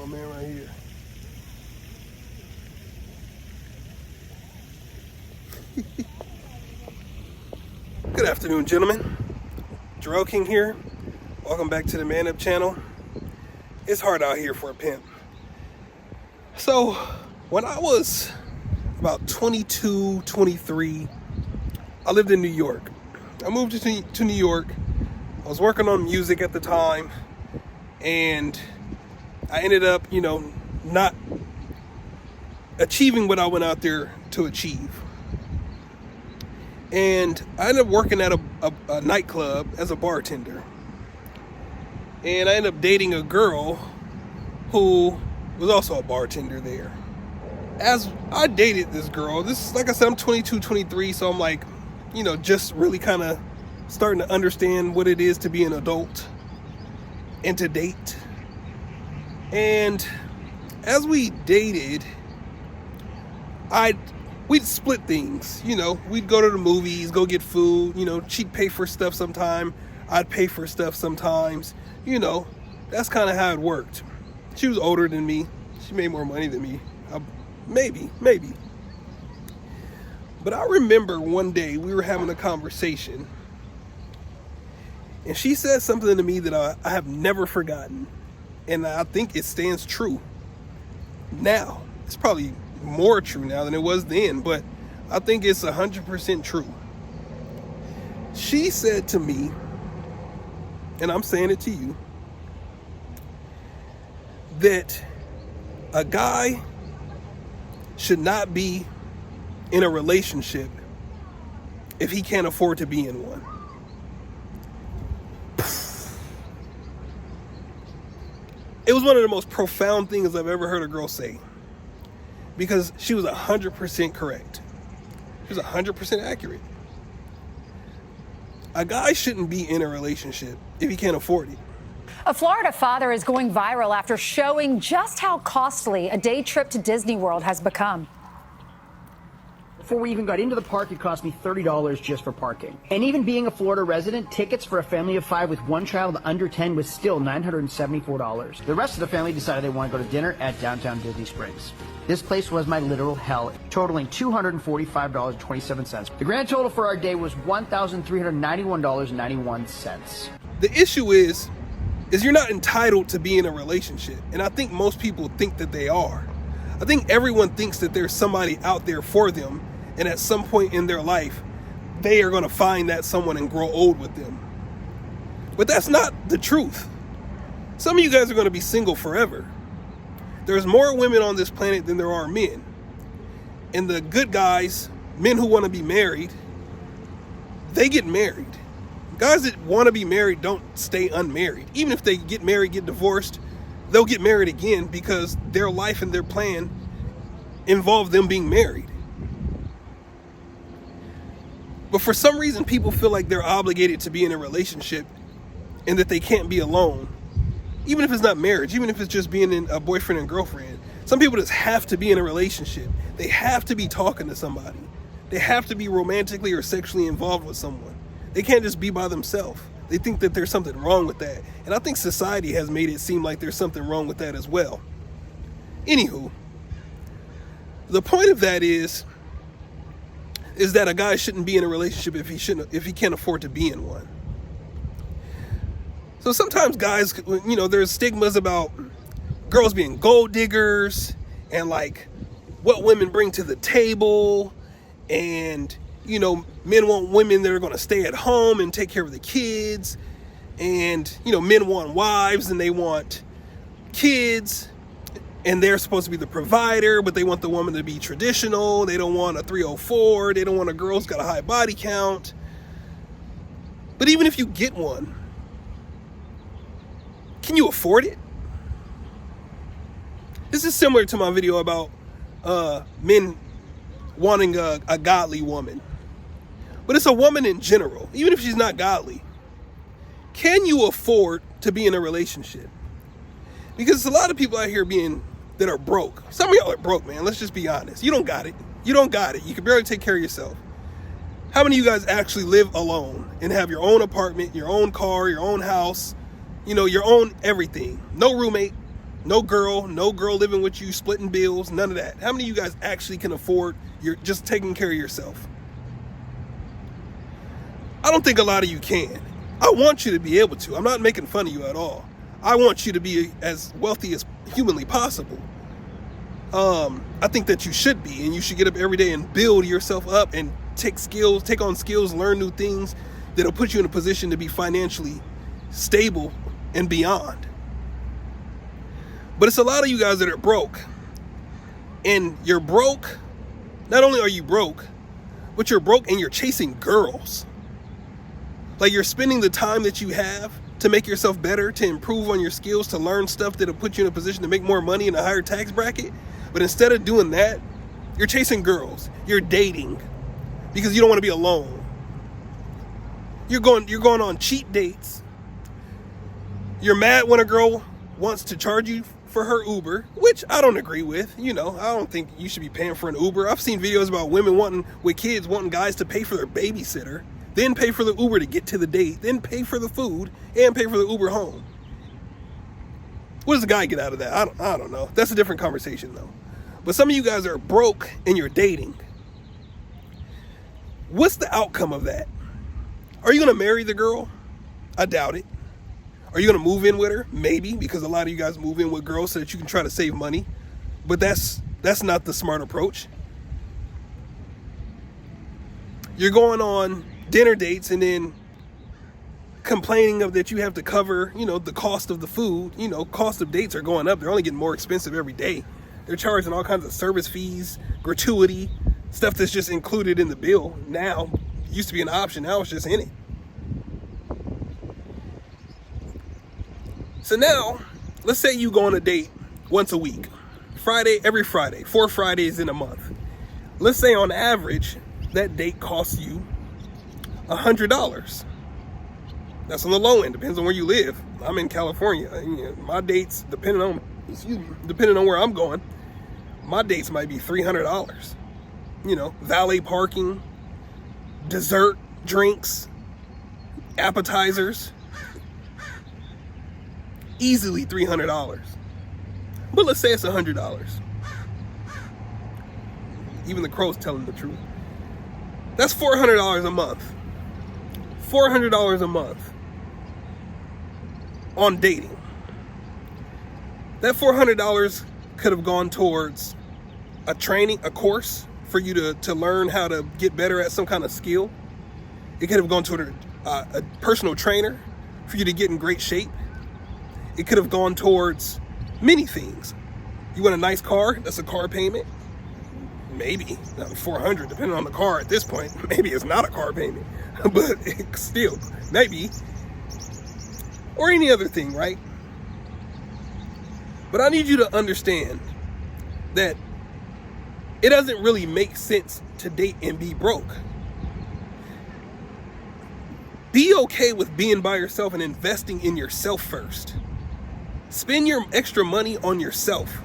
my man right here. Good afternoon, gentlemen. Ger'rell King here. Welcome back to the Man Up channel. It's hard out here for a pimp. So, when I was about 22, 23, I lived in New York. I moved to New York. I was working on music at the time, and I ended up, not achieving what I went out there to achieve. And I ended up working at a nightclub as a bartender. And I ended up dating a girl who was also a bartender there. As I dated this girl, like I said, I'm 22, 23, so I'm like, just really kind of starting to understand what it is to be an adult and to date. And as we dated, we'd split things, we'd go to the movies, go get food, she'd pay for stuff sometime, I'd pay for stuff sometimes, that's kind of how it worked. She was older than me, she made more money than me, maybe. But I remember one day we were having a conversation, and she said something to me that I have never forgotten, and I think it stands true now. It's probably more true now than it was then, but I think it's 100% true. She said to me, and I'm saying it to you, that a guy should not be in a relationship if he can't afford to be in one. It was one of the most profound things I've ever heard a girl say, because she was 100% correct. She was 100% accurate. A guy shouldn't be in a relationship if he can't afford it. A Florida father is going viral after showing just how costly a day trip to Disney World has become. Before we even got into the park, it cost me $30 just for parking. And even being a Florida resident, tickets for a family of 5 with one child under 10 was still $974. The rest of the family decided they want to go to dinner at downtown Disney Springs. This place was my literal hell, totaling $245.27. The grand total for our day was $1,391.91. The issue is you're not entitled to be in a relationship. And I think most people think that they are. I think everyone thinks that there's somebody out there for them, and at some point in their life, they are going to find that someone and grow old with them. But that's not the truth. Some of you guys are going to be single forever. There's more women on this planet than there are men. And the good guys, men who want to be married, they get married. Guys that want to be married don't stay unmarried. Even if they get married, get divorced, they'll get married again because their life and their plan involve them being married. But for some reason, people feel like they're obligated to be in a relationship and that they can't be alone. Even if it's not marriage, even if it's just being in a boyfriend and girlfriend. Some people just have to be in a relationship. They have to be talking to somebody. They have to be romantically or sexually involved with someone. They can't just be by themselves. They think that there's something wrong with that. And I think society has made it seem like there's something wrong with that as well. Anywho, the point of that is that a guy shouldn't be in a relationship if he can't afford to be in one. So sometimes guys, there's stigmas about girls being gold diggers and like what women bring to the table, and men want women that are going to stay at home and take care of the kids, and men want wives and they want kids, and they're supposed to be the provider, but they want the woman to be traditional. They don't want a 304. They don't want a girl who's got a high body count. But even if you get one, can you afford it? This is similar to my video about men wanting a godly woman. But it's a woman in general, even if she's not godly. Can you afford to be in a relationship? Because there's a lot of people out here that are broke. Some of y'all are broke, man. Let's just be honest. You don't got it. You can barely take care of yourself. How many of you guys actually live alone and have your own apartment, your own car, your own house, your own everything? No roommate, No girl living with you, splitting bills, none of that. How many of you guys actually can afford just taking care of yourself? I don't think a lot of you can. I want you to be able to. I'm not making fun of you at all. I want you to be as wealthy as humanly possible. I think that you should be, and you should get up every day and build yourself up and take on skills, learn new things that'll put you in a position to be financially stable and beyond. But it's a lot of you guys that are broke. And you're broke. Not only are you broke, but you're broke and you're chasing girls. Like, you're spending the time that you have to make yourself better, to improve on your skills, to learn stuff that'll put you in a position to make more money in a higher tax bracket. But instead of doing that, you're chasing girls. You're dating because you don't want to be alone. You're going on cheap dates. You're mad when a girl wants to charge you for her Uber, which I don't agree with. I don't think you should be paying for an Uber. I've seen videos about women with kids wanting guys to pay for their babysitter, then pay for the Uber to get to the date, then pay for the food, and pay for the Uber home. What does the guy get out of that? I don't know. That's a different conversation, though. But some of you guys are broke and you're dating. What's the outcome of that? Are you going to marry the girl? I doubt it. Are you going to move in with her? Maybe, because a lot of you guys move in with girls so that you can try to save money. But that's not the smart approach. You're going on dinner dates and then complaining of that you have to cover, the cost of the food. Cost of dates are going up. They're only getting more expensive every day. They're charging all kinds of service fees, gratuity, stuff that's just included in the bill now. It used to be an option. Now it's just in it. So now, let's say you go on a date once a week. Every Friday, 4 Fridays in a month. Let's say on average, that date costs you $100. That's on the low end, depends on where you live. I'm in California. My dates, depending on where I'm going, my dates might be $300. Valet parking, dessert, drinks, appetizers. Easily $300. But let's say it's $100. Even the crow's telling the truth. That's $400 a month. $400 a month on dating. That $400 could have gone towards a course for you to learn how to get better at some kind of skill. It could have gone to a personal trainer for you to get in great shape. It could have gone towards many things. You want a nice car? That's a car payment. Maybe $400, depending on the car at this point. Maybe it's not a car payment, but still, maybe. Or any other thing, right? But I need you to understand that it doesn't really make sense to date and be broke. Be okay with being by yourself and investing in yourself first. Spend your extra money on yourself.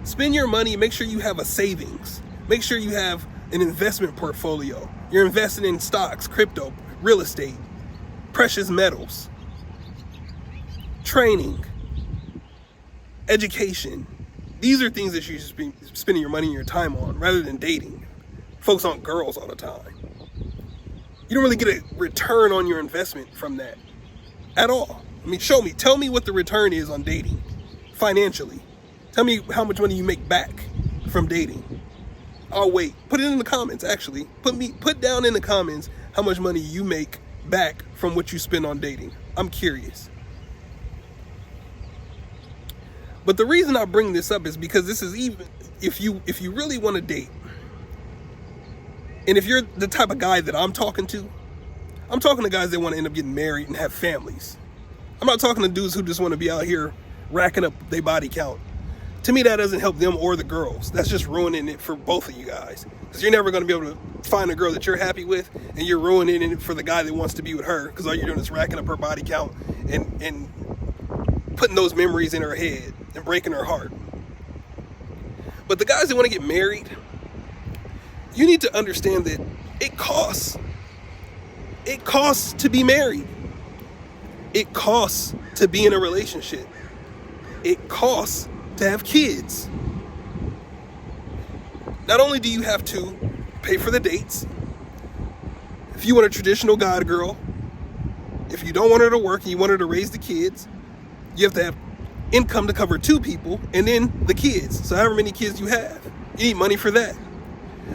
Spend your money, make sure you have a savings. Make sure you have an investment portfolio. You're investing in stocks, crypto, real estate, precious metals, training, education. These are things that you should be spending your money and your time on rather than dating. Focus on girls all the time. You don't really get a return on your investment from that at all. Tell me what the return is on dating financially. Tell me how much money you make back from dating. I'll wait. Put it in the comments, actually. Put down in the comments how much money you make back from what you spend on dating. I'm curious. But the reason I bring this up is because this is even if you really want to date, and if you're the type of guy that I'm talking to guys that want to end up getting married and have families. I'm not talking to dudes who just want to be out here racking up their body count. To me, that doesn't help them or the girls. That's just ruining it for both of you guys. Because you're never going to be able to find a girl that you're happy with, and you're ruining it for the guy that wants to be with her, because all you're doing is racking up her body count and putting those memories in her head and breaking her heart. But the guys that want to get married, you need to understand that it costs. It costs to be married. It costs to be in a relationship. It costs to have kids. Not only do you have to pay for the dates, if you want a traditional God girl, if you don't want her to work and you want her to raise the kids, you have to have income to cover 2 people and then the kids. So however many kids you have, you need money for that.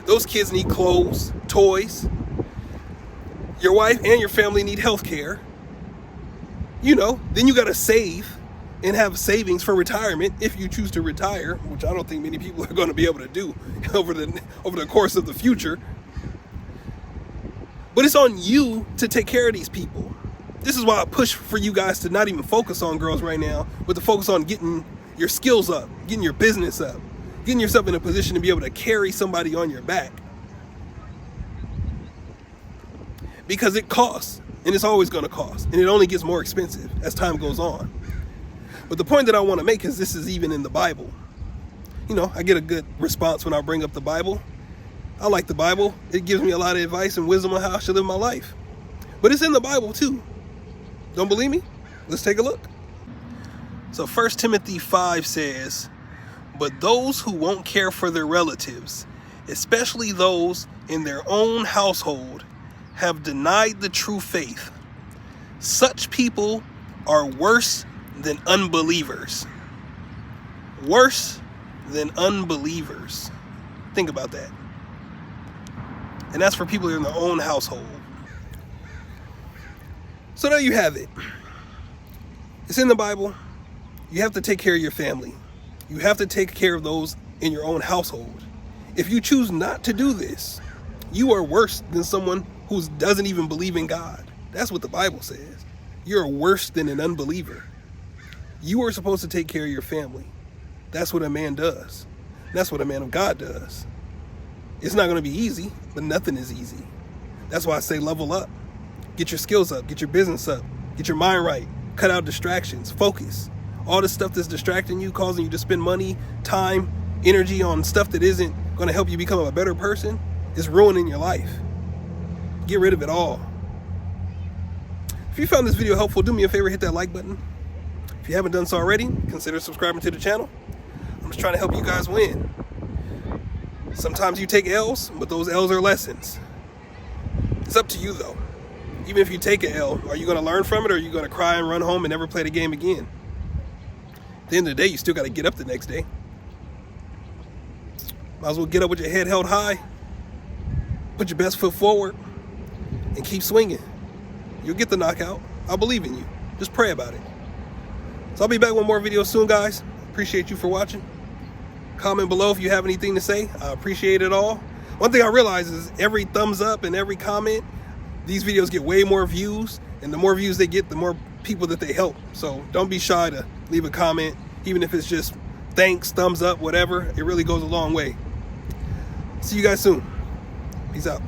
Those kids need clothes, toys. Your wife and your family need health care. You know, then you got to save and have savings for retirement if you choose to retire, which I don't think many people are going to be able to do over the course of the future. But it's on you to take care of these people. This is why I push for you guys to not even focus on girls right now, but to focus on getting your skills up, getting your business up, getting yourself in a position to be able to carry somebody on your back. Because it costs, and it's always going to cost, and it only gets more expensive as time goes on. But the point that I want to make is this is even in the Bible. You know, I get a good response when I bring up the Bible. I like the Bible. It gives me a lot of advice and wisdom on how I should live my life. But it's in the Bible too. Don't believe me? Let's take a look. So 1 Timothy 5 says, "But those who won't care for their relatives, especially those in their own household, have denied the true faith. Such people are worse than unbelievers." Worse than unbelievers. Think about that. And that's for people in their own household. So there you have it. It's in the Bible. You have to take care of your family. You have to take care of those in your own household. If you choose not to do this, you are worse than someone who doesn't even believe in God. That's what the Bible says. You're worse than an unbeliever. You are supposed to take care of your family. That's what a man does. That's what a man of God does. It's not going to be easy, but nothing is easy. That's why I say level up. Get your skills up. Get your business up. Get your mind right. Cut out distractions. Focus. All the stuff that's distracting you, causing you to spend money, time, energy on stuff that isn't going to help you become a better person, is ruining your life. Get rid of it all. If you found this video helpful, do me a favor, hit that like button. If you haven't done so already, consider subscribing to the channel. I'm just trying to help you guys win. Sometimes you take L's, but those L's are lessons. It's up to you though. Even if you take an L, are you going to learn from it, or are you going to cry and run home and never play the game again? At the end of the day, you still got to get up the next day. Might as well get up with your head held high, put your best foot forward, and keep swinging. You'll get the knockout. I believe in you. Just pray about it. So I'll be back with more videos soon, guys. Appreciate you for watching. Comment below if you have anything to say. I appreciate it all. One thing I realize is every thumbs up and every comment, these videos get way more views, and the more views they get, the more people that they help. So don't be shy to leave a comment, even if it's just thanks, thumbs up, whatever. It really goes a long way. See you guys soon. Peace out.